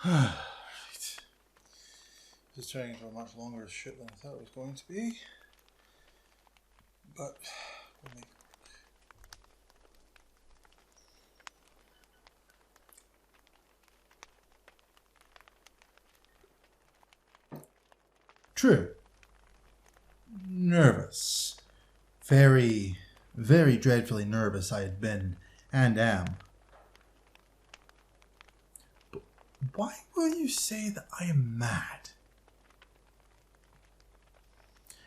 Right. This is turning into a much longer shit than I thought it was going to be. But we'll make it. True. Nervous. Very, very dreadfully nervous I had been and am. But why will you say that I am mad?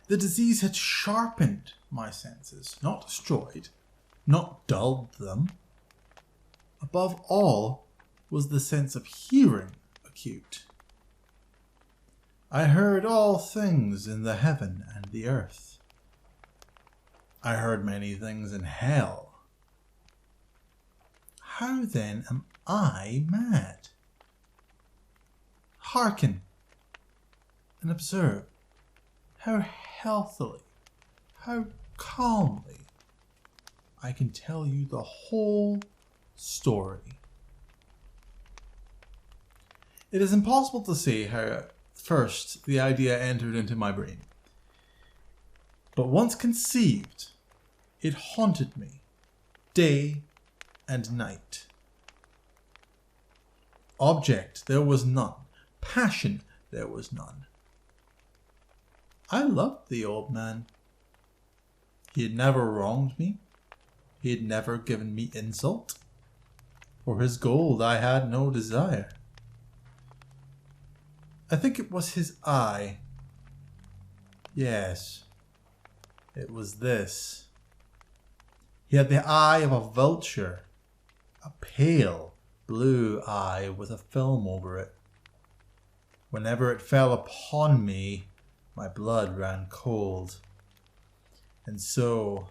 The disease had sharpened my senses, not destroyed, not dulled them. Above all was the sense of hearing acute. I heard all things in the heaven and the earth. I heard many things in hell. How then am I mad? Hearken and observe how healthily, how calmly I can tell you the whole story. It is impossible to say how first the idea entered into my brain. But once conceived, it haunted me day and night. Object there was none. Passion there was none. I loved the old man. He had never wronged me. He had never given me insult. For his gold I had no desire. I think it was his eye. Yes, it was this. He had the eye of a vulture, a pale blue eye with a film over it. Whenever it fell upon me, my blood ran cold. And so,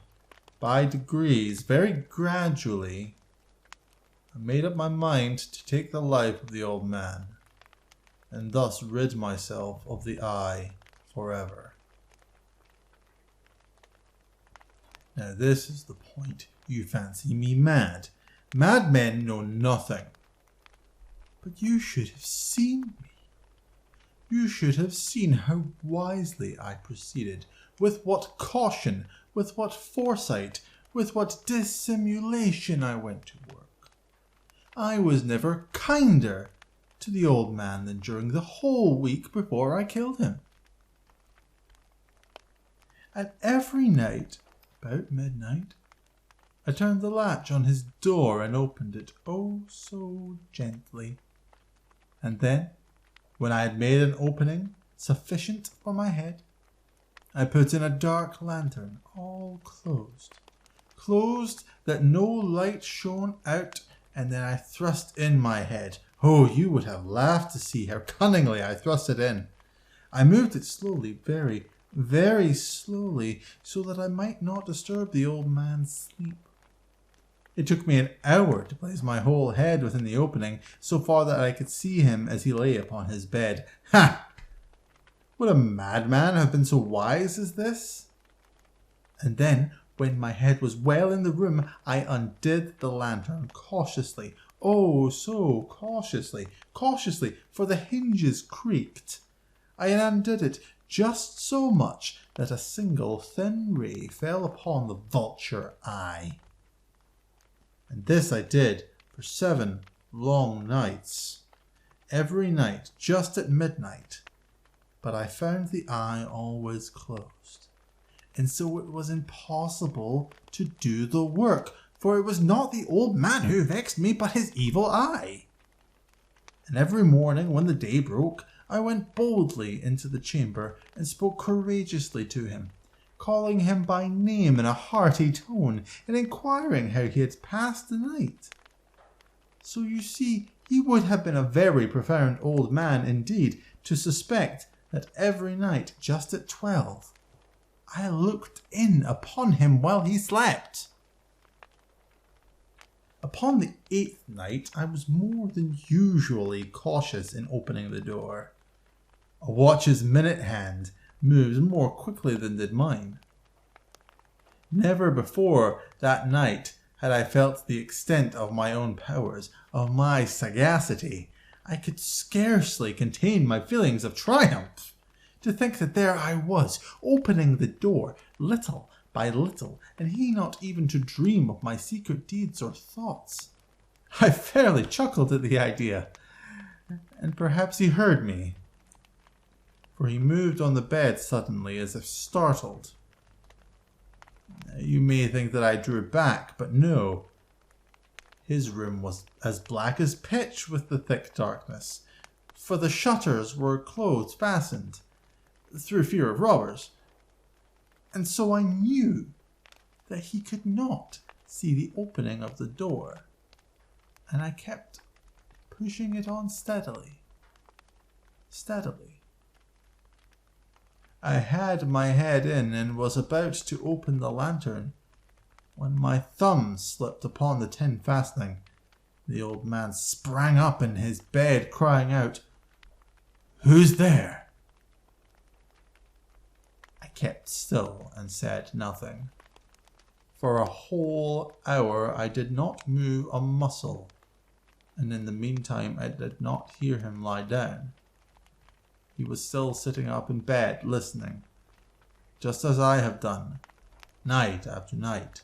by degrees, very gradually, I made up my mind to take the life of the old man, and thus rid myself of the eye forever. Now this is the point. You fancy me mad. Madmen know nothing. But you should have seen me. You should have seen how wisely I proceeded, with what caution, with what foresight, with what dissimulation I went to work. I was never kinder to the old man than during the whole week before I killed him. And every night, about midnight, I turned the latch on his door and opened it, oh so gently. And then, when I had made an opening sufficient for my head, I put in a dark lantern, all closed, closed that no light shone out, and then I thrust in my head. Oh, you would have laughed to see how cunningly I thrust it in. I moved it slowly, very, very slowly, so that I might not disturb the old man's sleep. It took me an hour to place my whole head within the opening, so far that I could see him as he lay upon his bed. Ha! Would a madman have been so wise as this? And then, when my head was well in the room, I undid the lantern cautiously. Oh, so cautiously, cautiously, for the hinges creaked. I undid it just so much that a single thin ray fell upon the vulture eye. And this I did for 7 long nights. Every night, just at midnight. But I found the eye always closed. And so it was impossible to do the work, for it was not the old man who vexed me, but his evil eye. And every morning when the day broke, I went boldly into the chamber and spoke courageously to him, calling him by name in a hearty tone, and inquiring how he had passed the night. So you see, he would have been a very profound old man indeed to suspect that every night, just at 12, I looked in upon him while he slept. Upon the 8th night, I was more than usually cautious in opening the door. A watch's minute hand moves more quickly than did mine. Never before that night had I felt the extent of my own powers, of my sagacity. I could scarcely contain my feelings of triumph. To think that there I was, opening the door, little by little, and he not even to dream of my secret deeds or thoughts. I fairly chuckled at the idea, and perhaps he heard me, for he moved on the bed suddenly as if startled. You may think that I drew back, but no. His room was as black as pitch with the thick darkness, for the shutters were closed fastened, through fear of robbers, and so I knew that he could not see the opening of the door, and I kept pushing it on steadily. I had my head in and was about to open the lantern when my thumb slipped upon the tin fastening. The old man sprang up in his bed, crying out, "Who's there?" I kept still and said nothing. For a whole hour I did not move a muscle, and in the meantime I did not hear him lie down. He was still sitting up in bed, listening, just as I have done, night after night,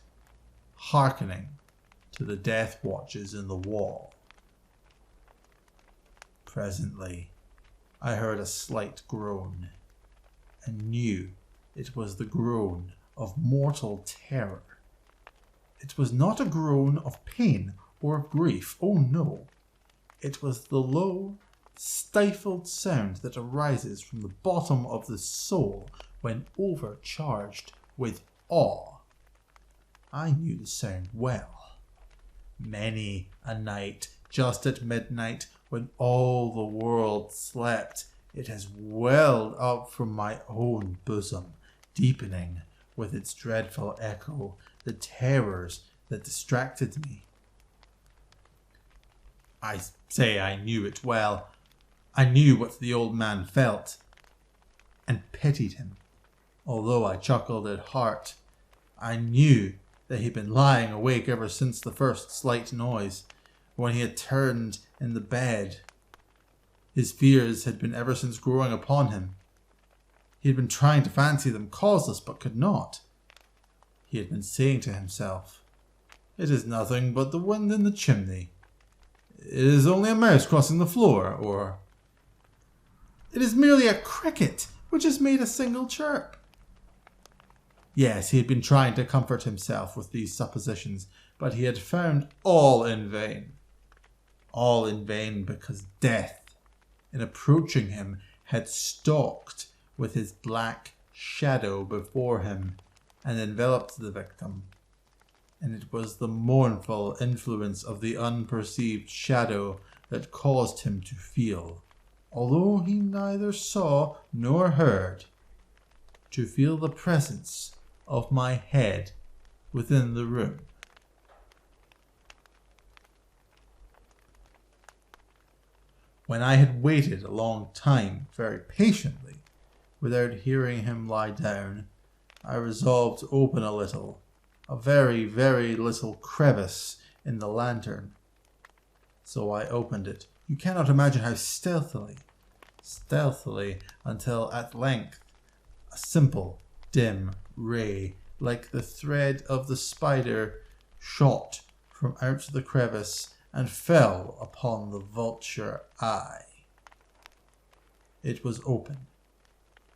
hearkening to the death watches in the wall. Presently, I heard a slight groan, and knew it was the groan of mortal terror. It was not a groan of pain or of grief, oh no. It was the low, stifled sound that arises from the bottom of the soul when overcharged with awe. I knew the sound well. Many a night, just at midnight, when all the world slept, it has welled up from my own bosom, deepening with its dreadful echo the terrors that distracted me. I say I knew it well. I knew what the old man felt, and pitied him, although I chuckled at heart. I knew that he'd been lying awake ever since the first slight noise, when he had turned in the bed. His fears had been ever since growing upon him. He had been trying to fancy them causeless, but could not. He had been saying to himself, "It is nothing but the wind in the chimney. It is only a mouse crossing the floor," or "It is merely a cricket which has made a single chirp." Yes, he had been trying to comfort himself with these suppositions, but he had found all in vain. All in vain because death, in approaching him, had stalked with his black shadow before him and enveloped the victim. And it was the mournful influence of the unperceived shadow that caused him to feel, although he neither saw nor heard, to feel the presence of my head within the room. When I had waited a long time, very patiently, without hearing him lie down, I resolved to open a little, a very, very little crevice in the lantern. So I opened it. You cannot imagine how stealthily, until at length a simple, dim ray, like the thread of the spider, shot from out the crevice and fell upon the vulture eye. It was open,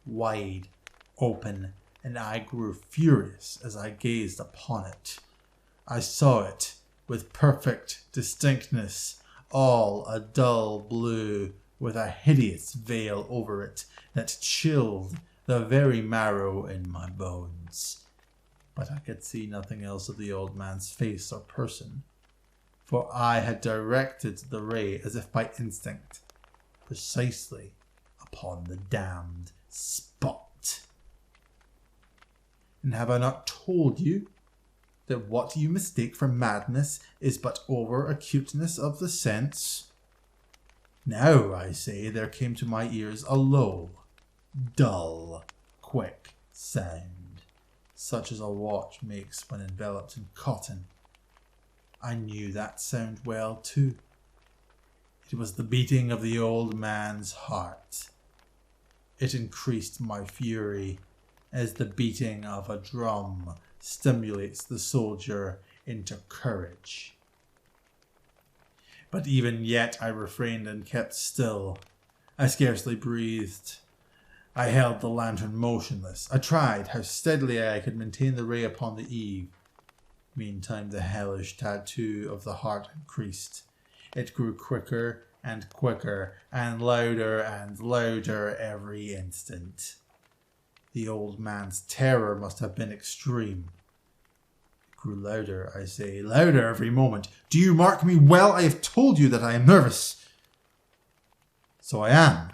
wide open, and I grew furious as I gazed upon it. I saw it with perfect distinctness, all a dull blue, with a hideous veil over it that chilled the very marrow in my bones. But I could see nothing else of the old man's face or person, for I had directed the ray as if by instinct, precisely upon the damned spot. And have I not told you that what you mistake for madness is but over-acuteness of the sense? Now, I say, there came to my ears a low, dull, quick sound, such as a watch makes when enveloped in cotton. I knew that sound well, too. It was the beating of the old man's heart. It increased my fury as the beating of a drum stimulates the soldier into courage. But even yet I refrained and kept still. I scarcely breathed. I held the lantern motionless. I tried how steadily I could maintain the ray upon the eve. Meantime the hellish tattoo of the heart increased. It grew quicker and quicker and louder every instant. The old man's terror must have been extreme. It grew louder, I say, louder every moment. Do you mark me well? I have told you that I am nervous. So I am.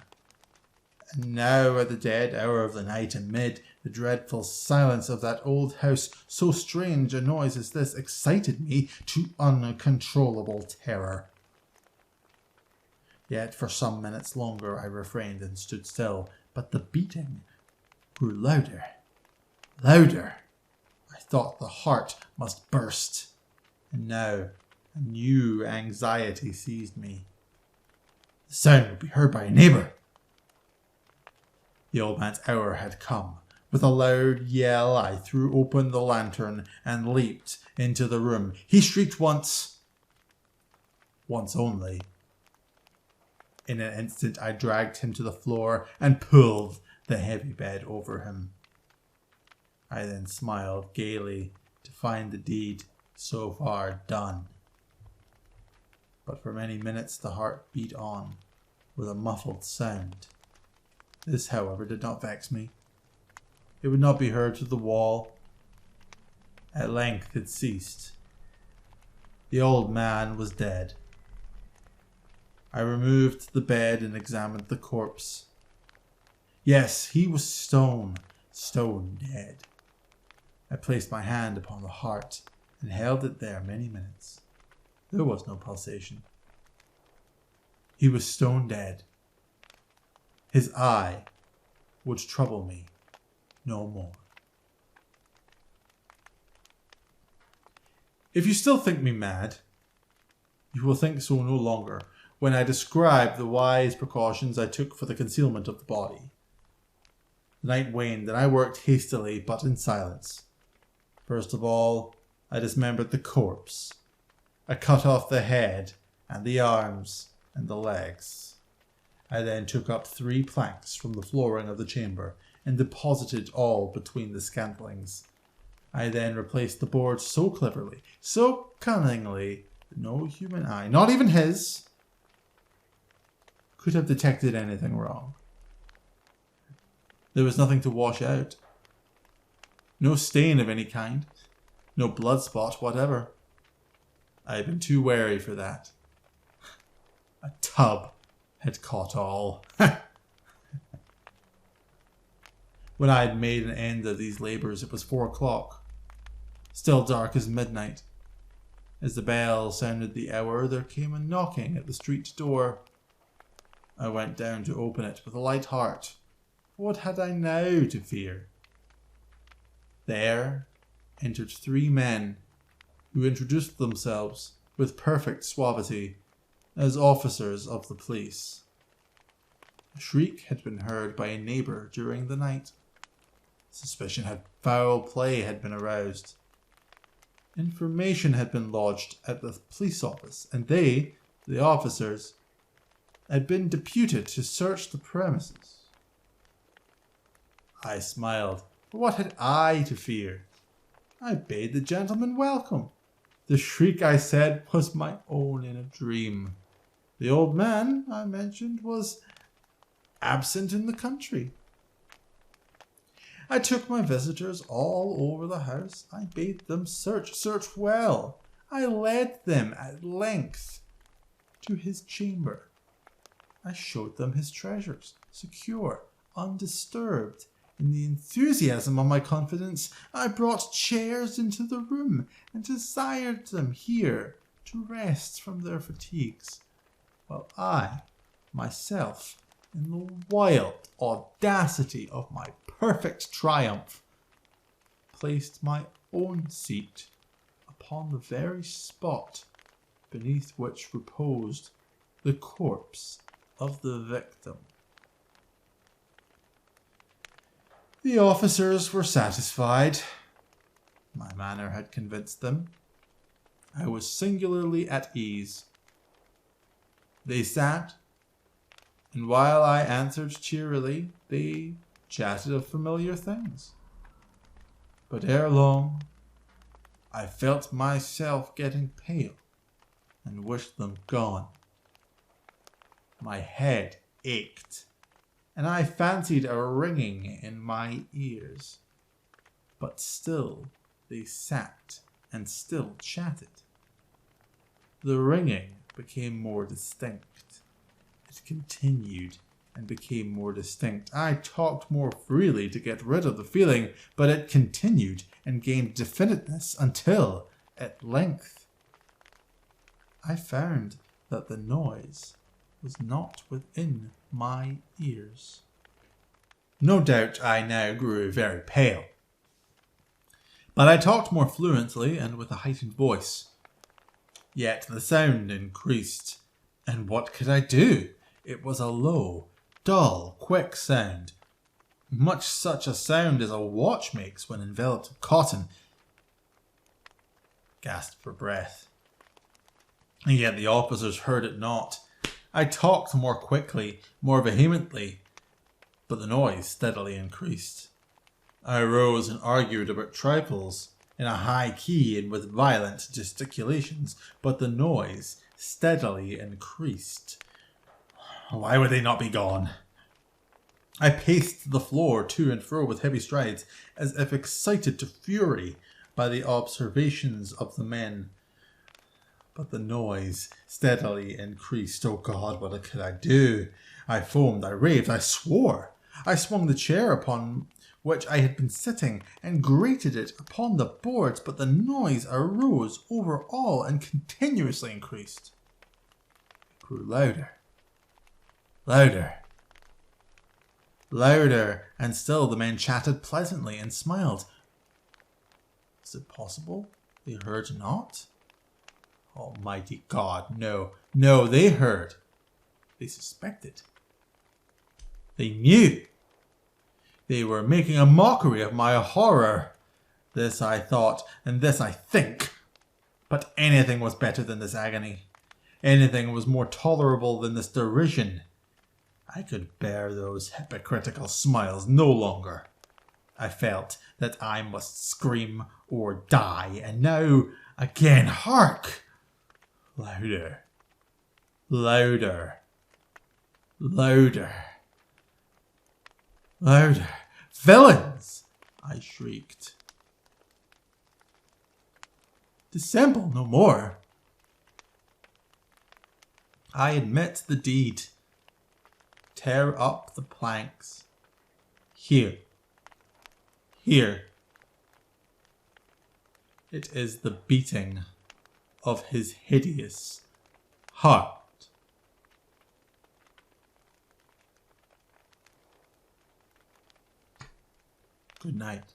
And now at the dead hour of the night, amid the dreadful silence of that old house, so strange a noise as this excited me to uncontrollable terror. Yet for some minutes longer I refrained and stood still, but the beating grew louder, louder. I thought the heart must burst, and now a new anxiety seized me. The sound would be heard by a neighbour. The old man's hour had come. With a loud yell, I threw open the lantern and leaped into the room. He shrieked once only. In an instant, I dragged him to the floor and pulled the heavy bed over him. I then smiled gaily to find the deed so far done. But for many minutes the heart beat on with a muffled sound. This, however, did not vex me. It would not be heard through the wall. At length it ceased. The old man was dead. I removed the bed and examined the corpse. Yes, he was stone dead. I placed my hand upon the heart and held it there many minutes. There was no pulsation. He was stone dead. His eye would trouble me no more. If you still think me mad, you will think so no longer when I describe the wise precautions I took for the concealment of the body. The night waned and I worked hastily but in silence. First of all, I dismembered the corpse. I cut off the head and the arms and the legs. I then took up 3 planks from the flooring of the chamber and deposited all between the scantlings. I then replaced the boards so cleverly, so cunningly, that no human eye, not even his, could have detected anything wrong. There was nothing to wash out. No stain of any kind. No blood spot whatever. I had been too wary for that. A tub had caught all. When I had made an end of these labours, it was 4 o'clock, still dark as midnight. As the bell sounded the hour, there came a knocking at the street door. I went down to open it with a light heart. What had I now to fear? There entered 3 men, who introduced themselves with perfect suavity as officers of the police. A shriek had been heard by a neighbour during the night. Suspicion had foul play had been aroused. Information had been lodged at the police office, and they, the officers, had been deputed to search the premises. I smiled, for what had I to fear? I bade the gentleman welcome. The shriek, I said, was my own in a dream. The old man, I mentioned, was absent in the country. I took my visitors all over the house. I bade them search well. I led them at length to his chamber. I showed them his treasures, secure, undisturbed. In the enthusiasm of my confidence, I brought chairs into the room and desired them here to rest from their fatigues, while I, myself, in the wild audacity of my perfect triumph, placed my own seat upon the very spot beneath which reposed the corpse of the victim. The officers were satisfied. My manner had convinced them. I was singularly at ease. They sat, and while I answered cheerily, they chatted of familiar things. But ere long, I felt myself getting pale and wished them gone. My head ached, and I fancied a ringing in my ears. But still they sat and still chatted. The ringing became more distinct. It continued and became more distinct. I talked more freely to get rid of the feeling, but it continued and gained definiteness until, at length, I found that the noise was not within my ears. No doubt I now grew very pale, but I talked more fluently and with a heightened voice. Yet the sound increased, and what could I do? It was a low, dull, quick sound, much such a sound as a watch makes when enveloped in cotton. Gasped for breath. And yet the officers heard it not. I talked more quickly, more vehemently, but the noise steadily increased. I rose and argued about trifles in a high key and with violent gesticulations, but the noise steadily increased. Why would they not be gone? I paced the floor to and fro with heavy strides, as if excited to fury by the observations of the men. But the noise steadily increased. Oh God, what could I do? I foamed, I raved, I swore. I swung the chair upon which I had been sitting and grated it upon the boards, but the noise arose over all and continuously increased. It grew louder, louder, louder, and still the men chatted pleasantly and smiled. Is it possible they heard not? Almighty God, no, no, they heard. They suspected. They knew. They were making a mockery of my horror. This I thought, and this I think. But anything was better than this agony. Anything was more tolerable than this derision. I could bear those hypocritical smiles no longer. I felt that I must scream or die, and now, again, hark! Louder, louder, louder, louder. Villains! I shrieked. Dissemble no more. I admit the deed. Tear up the planks. Here. Here. It is the beating of his hideous heart. Good night.